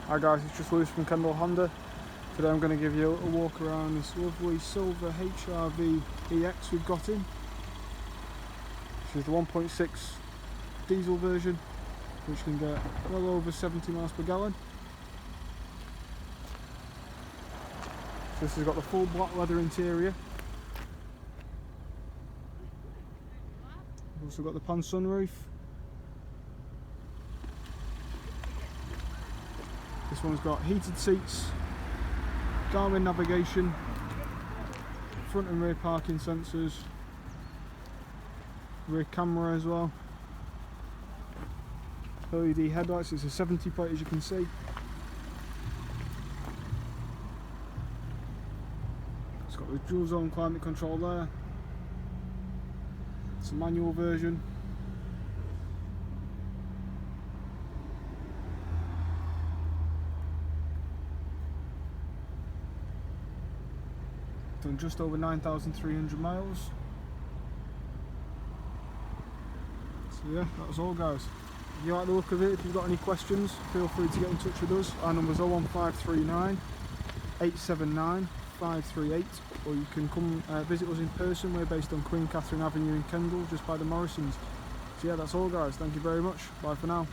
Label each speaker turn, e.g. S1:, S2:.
S1: Hi guys, it's just Lewis from Kendal Honda. Today I'm going to give you a little walk around this lovely silver HRV EX we've got in. This is the 1.6 diesel version, which can get well over 70 miles per gallon. So this has got the full black leather interior. We've also got the pan sunroof. This one's got heated seats, Garmin navigation, front and rear parking sensors, rear camera as well, LED headlights. It's a 70 plate, as you can see. It's got the dual zone climate control there. It's a manual version. Done just over 9,300 miles. So yeah, that was all guys. If you like the look of it, if you've got any questions, feel free to get in touch with us. Our number's 01539 879 538, or you can come visit us in person. We're based on Queen Katherine Avenue in Kendal, just by the Morrisons. So yeah, that's all guys. Thank you very much. Bye for now.